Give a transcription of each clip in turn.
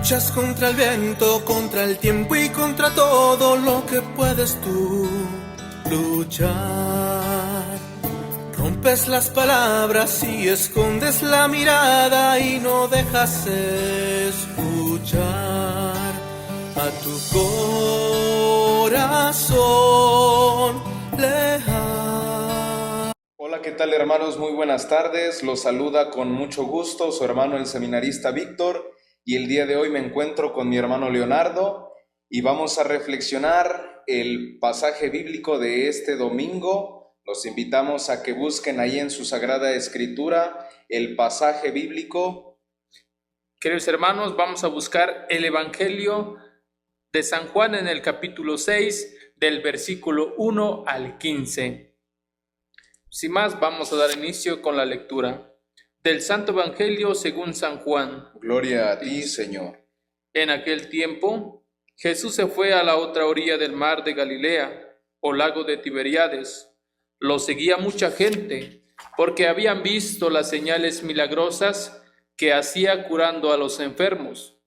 Luchas contra el viento, contra el tiempo y contra todo lo que puedes tú luchar. Rompes las palabras y escondes la mirada y no dejas escuchar a tu corazón lejano. Hola, ¿qué tal, hermanos? Muy buenas tardes. Los saluda con mucho gusto su hermano el seminarista Víctor, y el día de hoy me encuentro con mi hermano Leonardo y vamos a reflexionar el pasaje bíblico de este domingo. Los invitamos a que busquen ahí en su Sagrada Escritura el pasaje bíblico. Queridos hermanos, vamos a buscar el Evangelio de San Juan en el capítulo 6, del versículo 1 al 15. Sin más, vamos a dar inicio con la lectura del Santo Evangelio según San Juan. Gloria a ti, Señor. En aquel tiempo, Jesús se fue a la otra orilla del mar de Galilea, o lago de Tiberíades. Lo seguía mucha gente, porque habían visto las señales milagrosas que hacía curando a los enfermos.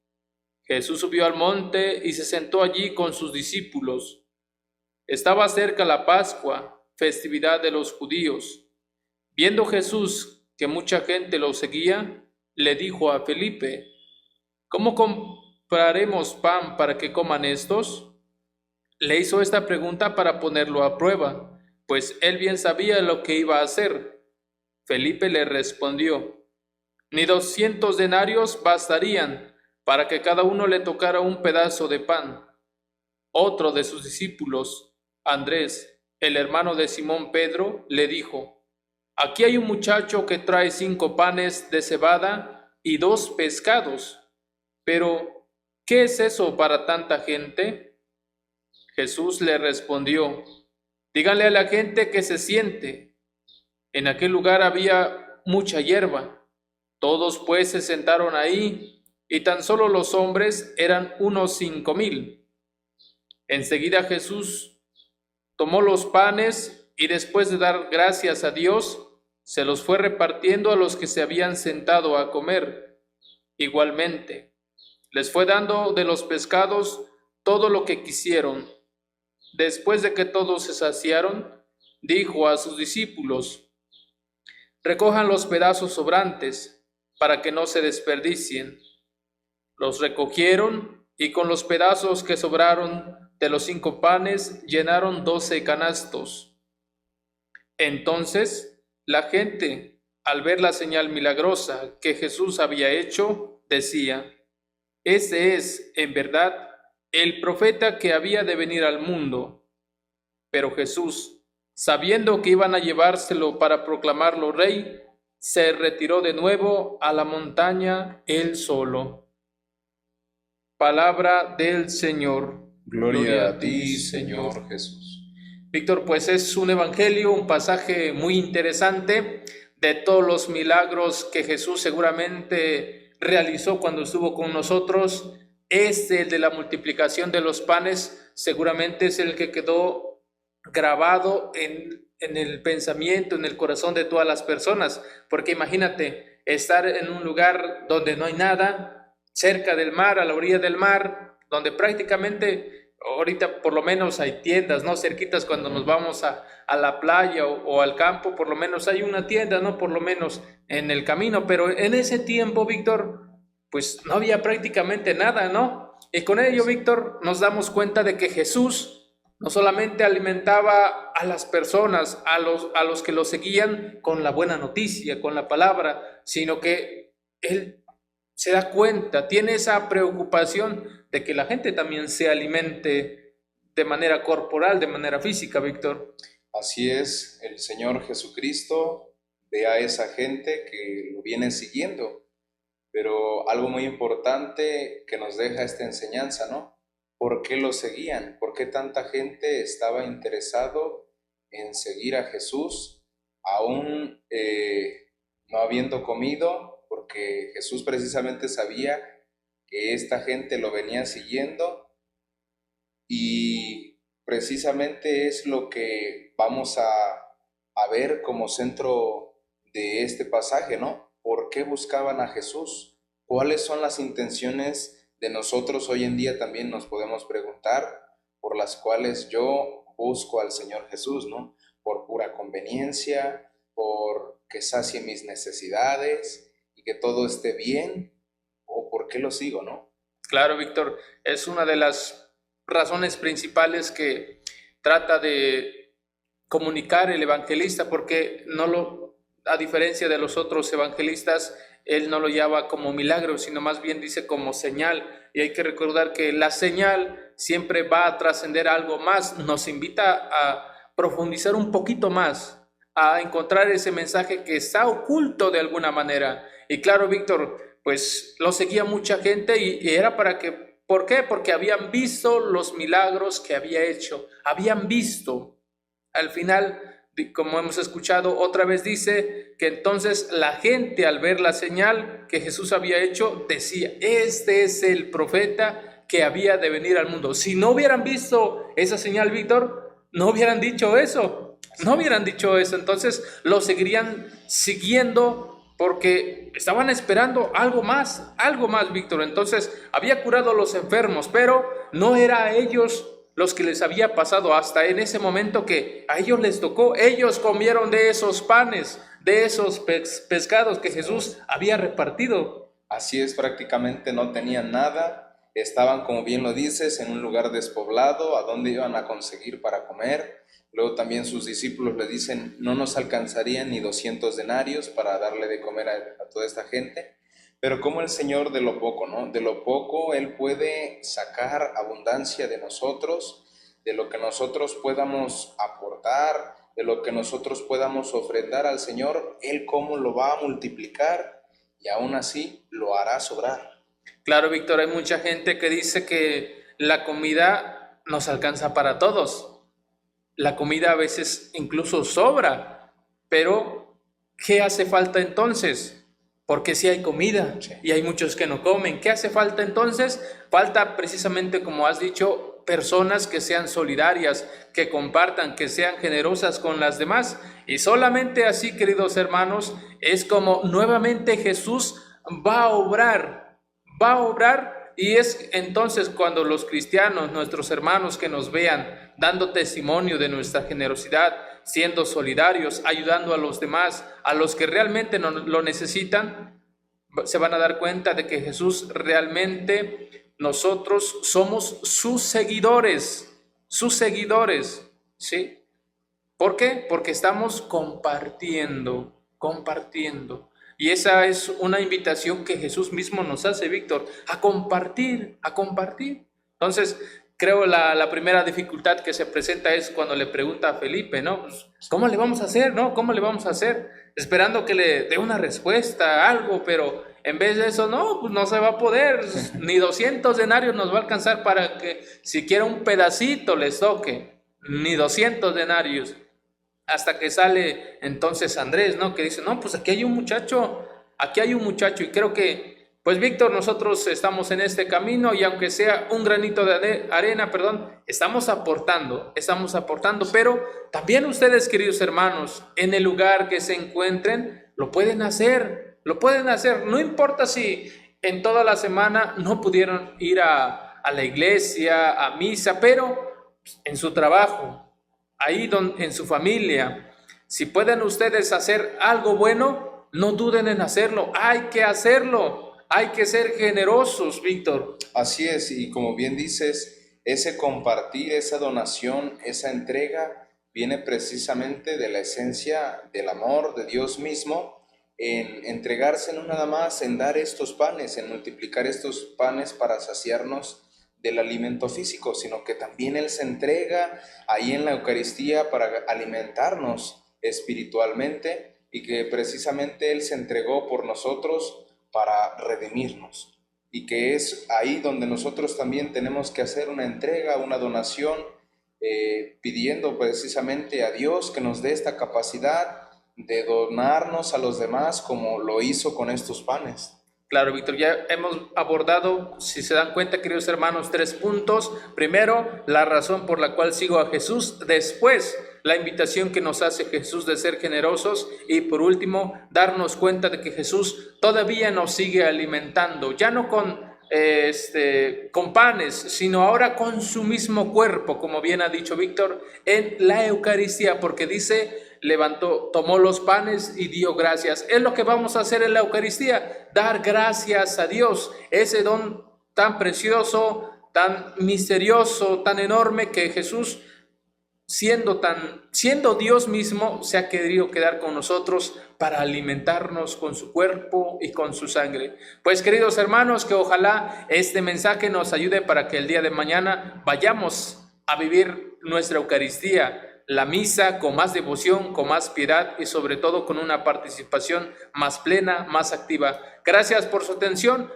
Jesús subió al monte y se sentó allí con sus discípulos. Estaba cerca la Pascua, festividad de los judíos. Viendo Jesús que mucha gente lo seguía, le dijo a Felipe: ¿Cómo compraremos pan para que coman estos? Le hizo esta pregunta para ponerlo a prueba, pues él bien sabía lo que iba a hacer. Felipe le respondió: Ni 200 denarios bastarían para que cada uno le tocara un pedazo de pan. Otro de sus discípulos, Andrés, el hermano de Simón Pedro, le dijo: Aquí hay un muchacho que trae 5 panes de cebada y 2 pescados. Pero, ¿qué es eso para tanta gente? Jesús le respondió: Díganle a la gente que se siente. En aquel lugar había mucha hierba. Todos pues se sentaron ahí, y tan solo los hombres eran unos 5,000. Enseguida Jesús tomó los panes y después de dar gracias a Dios, se los fue repartiendo a los que se habían sentado a comer. Igualmente, les fue dando de los pescados todo lo que quisieron. Después de que todos se saciaron, dijo a sus discípulos: Recojan los pedazos sobrantes, para que no se desperdicien. Los recogieron, y con los pedazos que sobraron de los 5 panes, llenaron 12 canastos. Entonces, la gente, al ver la señal milagrosa que Jesús había hecho, decía: Ese es, en verdad, el profeta que había de venir al mundo. Pero Jesús, sabiendo que iban a llevárselo para proclamarlo rey, se retiró de nuevo a la montaña él solo. Palabra del Señor. Gloria a ti, Señor Jesús. Víctor, pues es un evangelio, un pasaje muy interesante de todos los milagros que Jesús seguramente realizó cuando estuvo con nosotros. El de la multiplicación de los panes seguramente es el que quedó grabado en el pensamiento, en el corazón de todas las personas, porque imagínate estar en un lugar donde no hay nada, cerca del mar, a la orilla del mar, donde prácticamente ahorita por lo menos hay tiendas, ¿no? Cerquitas cuando nos vamos a la playa o al campo, por lo menos hay una tienda, ¿no? Por lo menos en el camino, pero en ese tiempo, Víctor, pues no había prácticamente nada, ¿no? Y con ello, Víctor, nos damos cuenta de que Jesús no solamente alimentaba a las personas, a los que lo seguían con la buena noticia, con la palabra, sino que Él se da cuenta, tiene esa preocupación de que la gente también se alimente de manera corporal, de manera física, Víctor. Así es, el Señor Jesucristo ve a esa gente que lo viene siguiendo, pero algo muy importante que nos deja esta enseñanza, ¿no? ¿Por qué lo seguían? ¿Por qué tanta gente estaba interesado en seguir a Jesús, aún no habiendo comido? Porque Jesús precisamente sabía que esta gente lo venía siguiendo, y precisamente es lo que vamos a ver como centro de este pasaje, ¿no? ¿Por qué buscaban a Jesús? ¿Cuáles son las intenciones de nosotros hoy en día también nos podemos preguntar, por las cuales yo busco al Señor Jesús, ¿no? Por pura conveniencia, por que sacie mis necesidades y que todo esté bien, o por qué lo sigo, ¿no? Claro, Víctor, es una de las razones principales que trata de comunicar el evangelista, porque a diferencia de los otros evangelistas, él no lo llama como milagro, sino más bien dice como señal. Y hay que recordar que la señal siempre va a trascender algo más, nos invita a profundizar un poquito más, a encontrar ese mensaje que está oculto de alguna manera. Y claro, Víctor, pues lo seguía mucha gente y era para que, ¿por qué? Porque habían visto los milagros que había hecho, habían visto. Al final, como hemos escuchado, otra vez dice que entonces la gente al ver la señal que Jesús había hecho, decía, este es el profeta que había de venir al mundo. Si no hubieran visto esa señal, Víctor, no hubieran dicho eso, entonces lo seguirían siguiendo porque estaban esperando algo más, Víctor. Entonces había curado a los enfermos, pero no era a ellos los que les había pasado hasta en ese momento que a ellos les tocó. Ellos comieron de esos panes, de esos pescados que Jesús había repartido. Así es, prácticamente no tenían nada, estaban, como bien lo dices, en un lugar despoblado, ¿a dónde iban a conseguir para comer? Luego también sus discípulos le dicen, no nos alcanzarían ni 200 denarios para darle de comer a toda esta gente. Pero como el Señor de lo poco, ¿no? De lo poco Él puede sacar abundancia de nosotros, de lo que nosotros podamos aportar, de lo que nosotros podamos ofrendar al Señor, Él cómo lo va a multiplicar y aún así lo hará sobrar. Claro, Víctor, hay mucha gente que dice que la comida nos alcanza para todos. La comida a veces incluso sobra, pero ¿qué hace falta entonces? Porque si hay comida y hay muchos que no comen, ¿qué hace falta entonces? Falta precisamente, como has dicho, personas que sean solidarias, que compartan, que sean generosas con las demás. Y solamente así, queridos hermanos, es como nuevamente Jesús va a obrar, y es entonces cuando los cristianos, nuestros hermanos que nos vean, dando testimonio de nuestra generosidad, siendo solidarios, ayudando a los demás, a los que realmente lo necesitan, se van a dar cuenta de que Jesús realmente, nosotros somos sus seguidores, ¿sí? ¿Por qué? Porque estamos compartiendo. Y esa es una invitación que Jesús mismo nos hace, Víctor, a compartir. Entonces, creo la primera dificultad que se presenta es cuando le pregunta a Felipe, ¿no? Pues, ¿cómo le vamos a hacer, no? ¿Cómo le vamos a hacer? Esperando que le dé una respuesta, algo, pero en vez de eso, no, pues no se va a poder. Ni 200 denarios nos va a alcanzar para que siquiera un pedacito les toque. Ni 200 denarios. Hasta que sale entonces Andrés, ¿no? Que dice, no, pues aquí hay un muchacho, y creo que, pues Víctor, nosotros estamos en este camino y aunque sea un granito de arena, estamos aportando, pero también ustedes, queridos hermanos, en el lugar que se encuentren, lo pueden hacer, no importa si en toda la semana no pudieron ir a la iglesia, a misa, pero en su trabajo, ahí en su familia, si pueden ustedes hacer algo bueno, no duden en hacerlo, hay que hacerlo, hay que ser generosos, Víctor. Así es, y como bien dices, ese compartir, esa donación, esa entrega, viene precisamente de la esencia del amor de Dios mismo, en entregarse no nada más en dar estos panes, en multiplicar estos panes para saciarnos del alimento físico, sino que también Él se entrega ahí en la Eucaristía para alimentarnos espiritualmente y que precisamente Él se entregó por nosotros para redimirnos y que es ahí donde nosotros también tenemos que hacer una entrega, una donación, pidiendo precisamente a Dios que nos dé esta capacidad de donarnos a los demás como lo hizo con estos panes. Claro, Víctor, ya hemos abordado, si se dan cuenta, queridos hermanos, 3 puntos. Primero, la razón por la cual sigo a Jesús. Después, la invitación que nos hace Jesús de ser generosos. Y por último, darnos cuenta de que Jesús todavía nos sigue alimentando, ya no con con panes, sino ahora con su mismo cuerpo, como bien ha dicho Víctor, en la Eucaristía, porque dice, tomó los panes y dio gracias. Es lo que vamos a hacer en la Eucaristía, dar gracias a Dios, ese don tan precioso, tan misterioso, tan enorme, que Jesús, siendo Dios mismo, se ha querido quedar con nosotros para alimentarnos con su cuerpo y con su sangre. Pues, queridos hermanos, que ojalá este mensaje nos ayude para que el día de mañana vayamos a vivir nuestra Eucaristía, la misa, con más devoción, con más piedad y sobre todo con una participación más plena, más activa. Gracias por su atención.